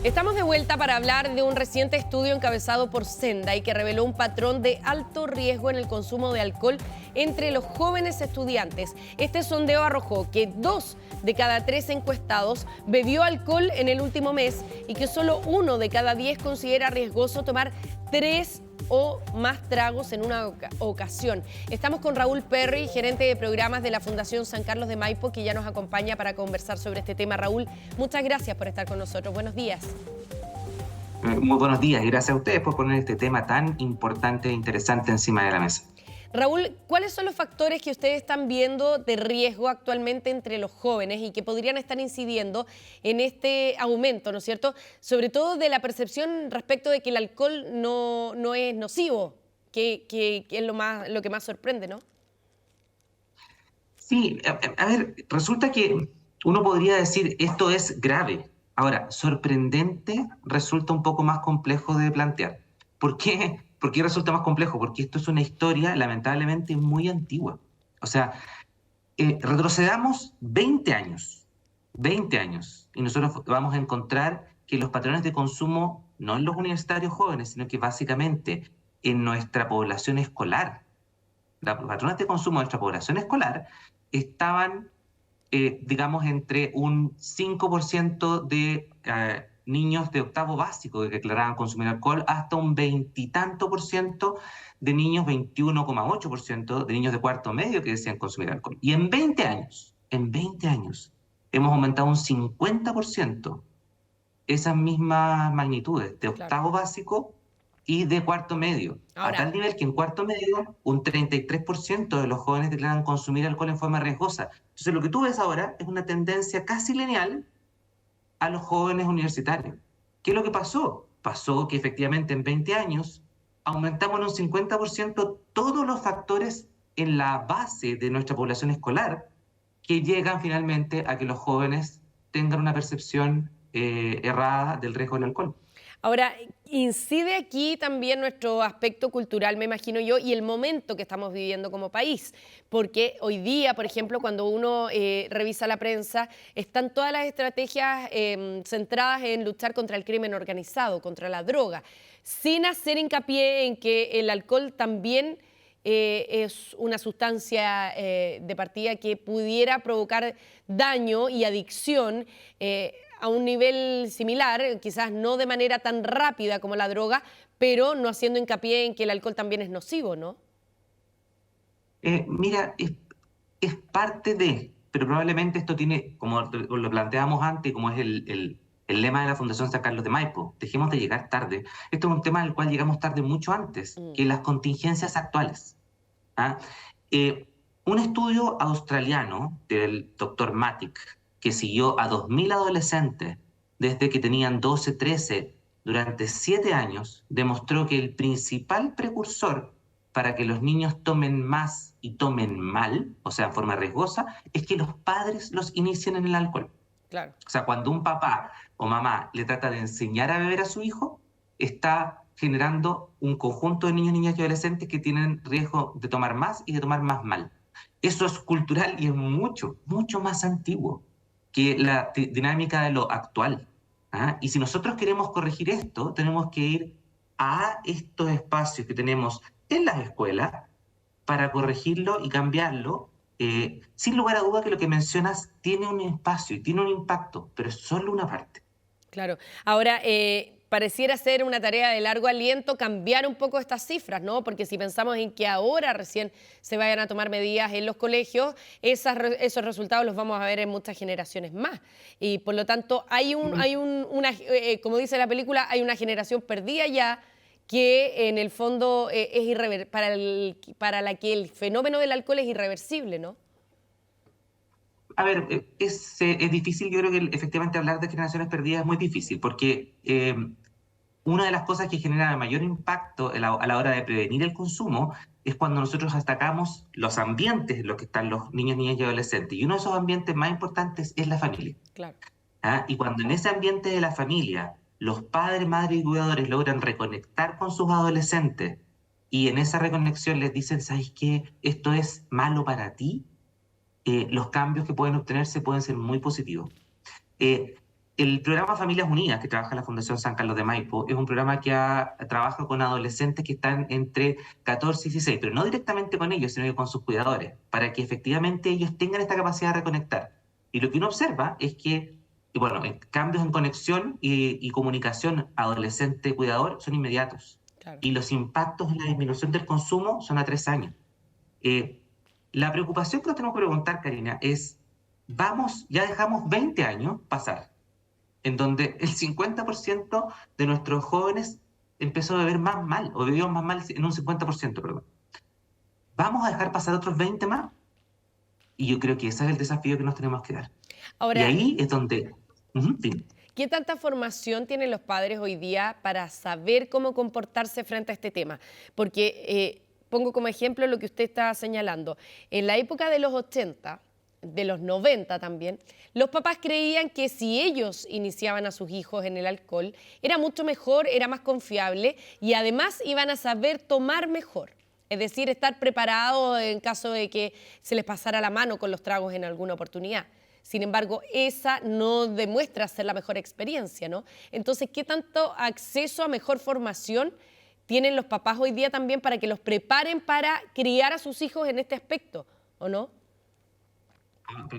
Estamos de vuelta para hablar de un reciente estudio encabezado por Sendai que reveló un patrón de alto riesgo en el consumo de alcohol entre los jóvenes estudiantes. Este sondeo arrojó que 2 de cada 3 encuestados bebió alcohol en el último mes y que solo 1 de cada 10 considera riesgoso tomar 3 o más tragos en una ocasión. Estamos con Raúl Perry, gerente de programas de la Fundación San Carlos de Maipo, que ya nos acompaña para conversar sobre este tema. Raúl, muchas gracias por estar con nosotros. Buenos días. Muy buenos días y gracias a ustedes por poner este tema tan importante e interesante encima de la mesa. Raúl, ¿cuáles son los factores que ustedes están viendo de riesgo actualmente entre los jóvenes y que podrían estar incidiendo en este aumento, ¿no es cierto? Sobre todo de la percepción respecto de que el alcohol no es nocivo, que es lo que más sorprende, ¿no? Sí, a ver, resulta que uno podría decir esto es grave. Ahora, sorprendente resulta un poco más complejo de plantear. ¿Por qué? ¿Por qué resulta más complejo? Porque esto es una historia lamentablemente muy antigua. O sea, retrocedamos 20 años, y nosotros vamos a encontrar que los patrones de consumo, no en los universitarios jóvenes, sino que básicamente en nuestra población escolar, los patrones de consumo de nuestra población escolar estaban, digamos, entre un 5% de niños de octavo básico que declaraban consumir alcohol hasta un veintitanto por ciento de niños, 21,8% de niños de cuarto medio que decían consumir alcohol. Y en 20 años, hemos aumentado un 50% esas mismas magnitudes de Claro. octavo básico y de cuarto medio, a Ahora, tal nivel que en cuarto medio un 33% de los jóvenes declaran consumir alcohol en forma riesgosa. Entonces lo que tú ves ahora es una tendencia casi lineal a los jóvenes universitarios. ¿Qué es lo que pasó? Pasó que efectivamente en 20 años aumentamos en un 50% todos los factores en la base de nuestra población escolar que llegan finalmente a que los jóvenes tengan una percepción errada del riesgo del alcohol. Ahora, incide aquí también nuestro aspecto cultural, me imagino yo, y el momento que estamos viviendo como país, porque hoy día, por ejemplo, cuando uno revisa la prensa, están todas las estrategias centradas en luchar contra el crimen organizado, contra la droga, sin hacer hincapié en que el alcohol también es una sustancia de partida que pudiera provocar daño y adicción a un nivel similar, quizás no de manera tan rápida como la droga, pero no haciendo hincapié en que el alcohol también es nocivo, ¿no? Mira, es parte de, pero probablemente esto tiene, como lo planteábamos antes, como es el lema de la Fundación San Carlos de Maipo, dejemos de llegar tarde. Esto es un tema al cual llegamos tarde mucho antes Mm. que las contingencias actuales. ¿Ah? Eh, un estudio australiano del doctor Matic, que siguió a 2.000 adolescentes desde que tenían 12, 13, durante 7 años, demostró que el principal precursor para que los niños tomen más y tomen mal, o sea, en forma riesgosa, es que los padres los inicien en el alcohol. Claro. O sea, cuando un papá o mamá le trata de enseñar a beber a su hijo, está generando un conjunto de niños, niñas y adolescentes que tienen riesgo de tomar más y de tomar más mal. Eso es cultural y es mucho, mucho más antiguo que la dinámica de lo actual. ¿Ah? Y si nosotros queremos corregir esto, tenemos que ir a estos espacios que tenemos en las escuelas para corregirlo y cambiarlo. Sin lugar a duda que lo que mencionas tiene un espacio y tiene un impacto, pero es solo una parte. Claro. Ahora, pareciera ser una tarea de largo aliento cambiar un poco estas cifras, ¿no? Porque si pensamos en que ahora recién se vayan a tomar medidas en los colegios, esos resultados los vamos a ver en muchas generaciones más. Y por lo tanto, como dice la película, hay una generación perdida ya que en el fondo para la que el fenómeno del alcohol es irreversible, ¿no? A ver, es difícil, yo creo que efectivamente hablar de generaciones perdidas es muy difícil, porque una de las cosas que genera mayor impacto a la hora de prevenir el consumo es cuando nosotros atacamos los ambientes en los que están los niños, niñas y adolescentes. Y uno de esos ambientes más importantes es la familia. Claro. ¿Ah? Y cuando en ese ambiente de la familia los padres, madres y cuidadores logran reconectar con sus adolescentes y en esa reconexión les dicen, ¿sabes qué? Esto es malo para ti, los cambios que pueden obtenerse pueden ser muy positivos. Eh, El programa Familias Unidas, que trabaja la Fundación San Carlos de Maipo, es un programa que trabaja con adolescentes que están entre 14 y 16, pero no directamente con ellos, sino que con sus cuidadores, para que efectivamente ellos tengan esta capacidad de reconectar. Y lo que uno observa es que, bueno, cambios en conexión y comunicación adolescente-cuidador son inmediatos. Claro. Y los impactos en la disminución del consumo son a 3 años. Eh, la preocupación que nos tenemos que preguntar, Karina, es, ya dejamos 20 años pasar, en donde el 50% de nuestros jóvenes empezó a beber más mal, o bebió más mal en un 50%, perdón. ¿Vamos a dejar pasar otros 20 más? Y yo creo que ese es el desafío que nos tenemos que dar. Y Ahora, ahí es donde... Dime. ¿qué tanta formación tienen los padres hoy día para saber cómo comportarse frente a este tema? Porque pongo como ejemplo lo que usted está señalando. En la época de los 80, de los 90 también, los papás creían que si ellos iniciaban a sus hijos en el alcohol, era mucho mejor, era más confiable y además iban a saber tomar mejor. Es decir, estar preparados en caso de que se les pasara la mano con los tragos en alguna oportunidad. Sin embargo, esa no demuestra ser la mejor experiencia, ¿no? Entonces, ¿qué tanto acceso a mejor formación tienen los papás hoy día también para que los preparen para criar a sus hijos en este aspecto, o no?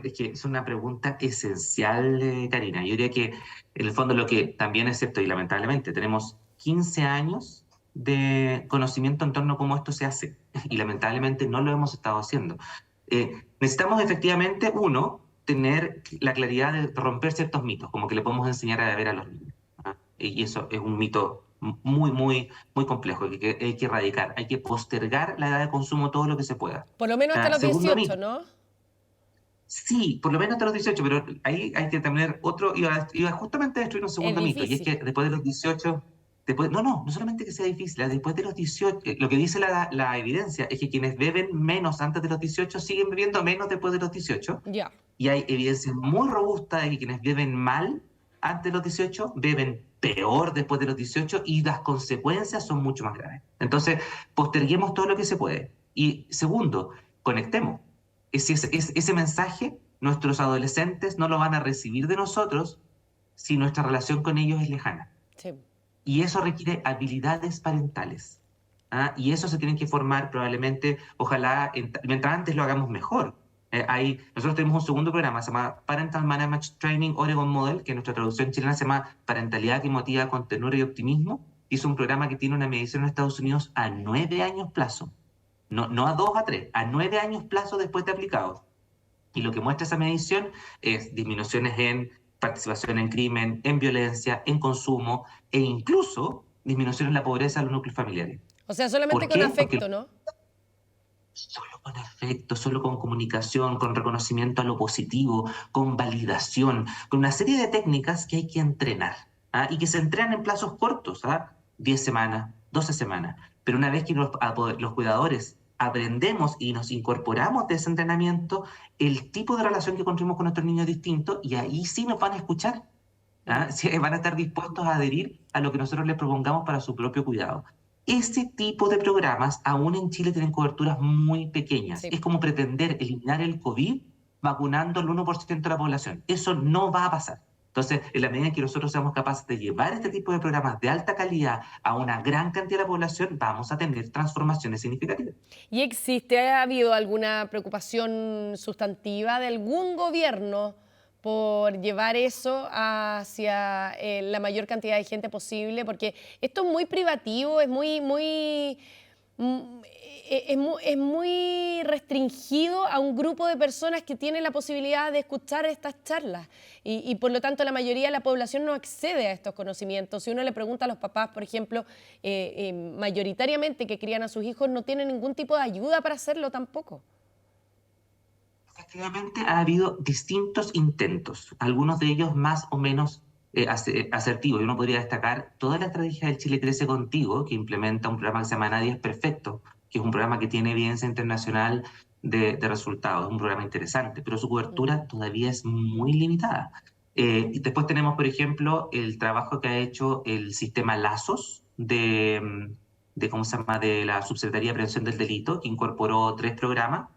Es que es una pregunta esencial, Karina. Yo diría que, en el fondo, lo que también es cierto, y lamentablemente, tenemos 15 años de conocimiento en torno a cómo esto se hace, y lamentablemente no lo hemos estado haciendo. Necesitamos efectivamente, uno, tener la claridad de romper ciertos mitos, como que le podemos enseñar a beber a los niños, ¿ah? Y eso es un mito muy, muy, muy complejo, que hay que erradicar. Hay que postergar la edad de consumo todo lo que se pueda. Por lo menos hasta los Segundo 18, mito. ¿no? Sí, por lo menos hasta los 18, pero ahí hay que tener otro, iba justamente a destruir un Es segundo mito, y es difícil. que después de los 18, no solamente que sea difícil, después de los 18, lo que dice la evidencia es que quienes beben menos antes de los 18 siguen bebiendo menos después de los 18, Ya. y hay evidencia muy robusta de que quienes beben mal antes de los 18 beben peor después de los 18 y las consecuencias son mucho más graves. Entonces, posterguemos todo lo que se puede. Y segundo, conectemos. Ese mensaje nuestros adolescentes no lo van a recibir de nosotros si nuestra relación con ellos es lejana. Sí. Y eso requiere habilidades parentales. ¿Ah? Y eso se tienen que formar probablemente, ojalá, mientras antes lo hagamos mejor. Nosotros tenemos un segundo programa, se llama Parental Management Training Oregon Model, que en nuestra traducción chilena se llama Parentalidad que motiva con ternura y optimismo. Y es un programa que tiene una medición en Estados Unidos a 9 años plazo. No a 2 a 3, a 9 años plazo después de aplicado. Y lo que muestra esa medición es disminuciones en participación en crimen, en violencia, en consumo e incluso disminución en la pobreza de los núcleos familiares. O sea, solamente ¿Por con qué? Porque afecto, ¿no? solo con afecto, solo con comunicación, con reconocimiento a lo positivo, con validación, con una serie de técnicas que hay que entrenar, ¿ah? Y que se entrenan en plazos cortos, ¿ah? 10 semanas, 12 semanas. Pero una vez que los cuidadores aprendemos y nos incorporamos de ese entrenamiento, el tipo de relación que construimos con nuestros niños es distinto y ahí sí nos van a escuchar. ¿Ah? Sí, van a estar dispuestos a adherir a lo que nosotros les propongamos para su propio cuidado. Ese tipo de programas aún en Chile tienen coberturas muy pequeñas. Sí. Es como pretender eliminar el COVID vacunando al 1% de la población. Eso no va a pasar. Entonces, en la medida en que nosotros seamos capaces de llevar este tipo de programas de alta calidad a una gran cantidad de la población, vamos a tener transformaciones significativas. ¿Y ha habido alguna preocupación sustantiva de algún gobierno por llevar eso hacia la mayor cantidad de gente posible? Porque esto es muy privativo, mm, es muy restringido a un grupo de personas que tienen la posibilidad de escuchar estas charlas y por lo tanto la mayoría de la población no accede a estos conocimientos. Si uno le pregunta a los papás, por ejemplo, mayoritariamente que crían a sus hijos, no tienen ningún tipo de ayuda para hacerlo tampoco. Efectivamente, ha habido distintos intentos, algunos de ellos más o menos asertivos. Y uno podría destacar toda la estrategia del Chile Crece Contigo, que implementa un programa que se llama Nadie es Perfecto, que es un programa que tiene evidencia internacional de resultados. Es un programa interesante, pero su cobertura todavía es muy limitada. Y después tenemos, por ejemplo, el trabajo que ha hecho el sistema Lazos ¿cómo se llama?, de la Subsecretaría de Prevención del Delito, que incorporó 3 programas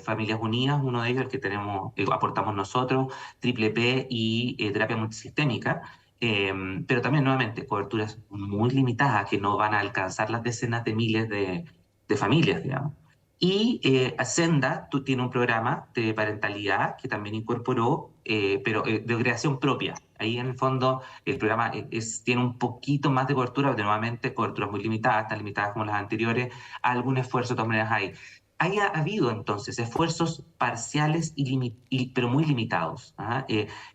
Familias Unidas, uno de ellos, el que tenemos, aportamos nosotros, Triple P y terapia multisistémica, pero también nuevamente coberturas muy limitadas que no van a alcanzar las decenas de miles de familias, digamos. Y Senda tiene un programa de parentalidad que también incorporó, pero de creación propia. Ahí en el fondo el programa tiene un poquito más de cobertura, pero nuevamente coberturas muy limitadas, tan limitadas como las anteriores. Algún esfuerzo de todas maneras hay. Haya habido entonces esfuerzos parciales pero muy limitados. ¿Ah?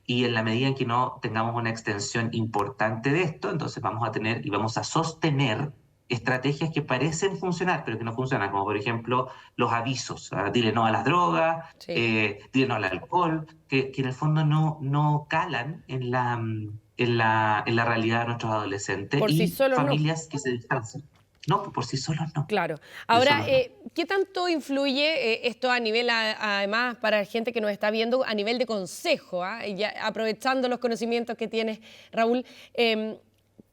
Y en la medida en que no tengamos una extensión importante de esto, entonces vamos a tener y vamos a sostener estrategias que parecen funcionar, pero que no funcionan, como por ejemplo los avisos, dile no a las drogas, Sí. dile no al alcohol, que en el fondo no calan en la realidad de nuestros adolescentes Por sí y solos no. familias que se distancian. No, por sí solos no. Claro. Por sí Ahora, solos no. ¿qué tanto influye esto a nivel, además, para la gente que nos está viendo, a nivel de consejo? Ya, aprovechando los conocimientos que tienes, Raúl,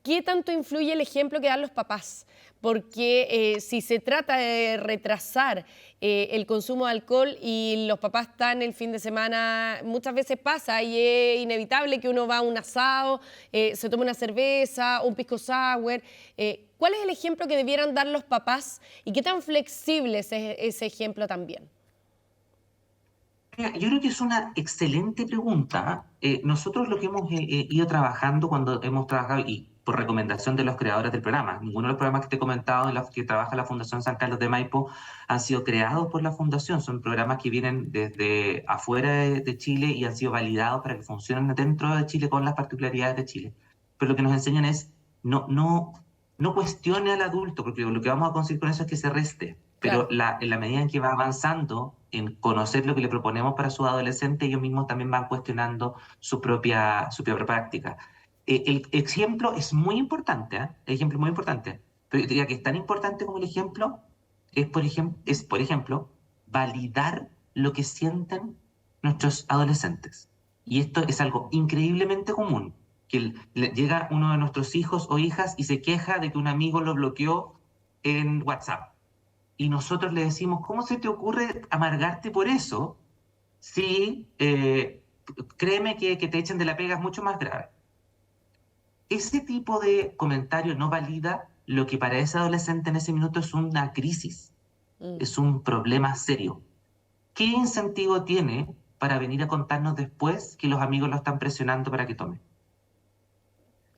¿qué tanto influye el ejemplo que dan los papás? Porque si se trata de retrasar el consumo de alcohol y los papás están el fin de semana, muchas veces pasa y es inevitable que uno va a un asado, se tome una cerveza, un pisco sour. ¿Cuál es el ejemplo que debieran dar los papás y qué tan flexible es ese ejemplo también? Mira, yo creo que es una excelente pregunta. Nosotros lo que hemos ido trabajando cuando hemos trabajado, y por recomendación de los creadores del programa, ninguno de los programas que te he comentado en los que trabaja la Fundación San Carlos de Maipo han sido creados por la Fundación, son programas que vienen desde afuera de Chile y han sido validados para que funcionen dentro de Chile con las particularidades de Chile. Pero lo que nos enseñan es no cuestione al adulto, porque lo que vamos a conseguir con eso es que se reste. Pero Claro. en la medida en que va avanzando en conocer lo que le proponemos para sus adolescentes, ellos mismos también van cuestionando su propia práctica. El ejemplo es muy importante, ¿eh? El ejemplo es muy importante. Pero yo diría que es tan importante como el ejemplo por ejemplo, validar lo que sienten nuestros adolescentes. Y esto es algo increíblemente común, que llega uno de nuestros hijos o hijas y se queja de que un amigo lo bloqueó en WhatsApp. Y nosotros le decimos, ¿cómo se te ocurre amargarte por eso? Si créeme que te echen de la pega es mucho más grave. Ese tipo de comentario no valida lo que para ese adolescente en ese minuto es una crisis, Mm, es un problema serio. ¿Qué incentivo tiene para venir a contarnos después que los amigos lo están presionando para que tome?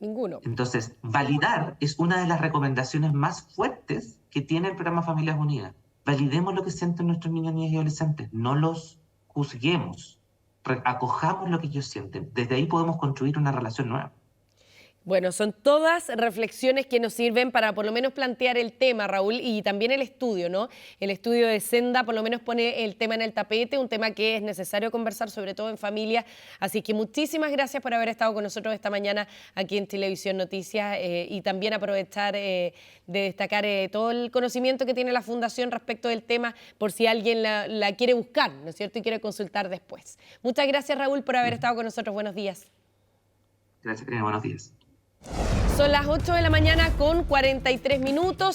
ninguno. Entonces, validar es una de las recomendaciones más fuertes que tiene el programa Familias Unidas. Validemos lo que sienten nuestros niños, niñas y adolescentes, no los juzguemos, acojamos lo que ellos sienten. Desde ahí podemos construir una relación nueva. Bueno, son todas reflexiones que nos sirven para por lo menos plantear el tema, Raúl, y también el estudio, ¿no? El estudio de Senda por lo menos pone el tema en el tapete, un tema que es necesario conversar, sobre todo en familia. Así que muchísimas gracias por haber estado con nosotros esta mañana aquí en Televisión Noticias y también aprovechar de destacar todo el conocimiento que tiene la Fundación respecto del tema, por si alguien la quiere buscar, ¿no es cierto? Y quiere consultar después. Muchas gracias, Raúl, por haber estado con nosotros. Buenos días. Gracias, Karina. Buenos días. Son las 8 de la mañana con 43 minutos.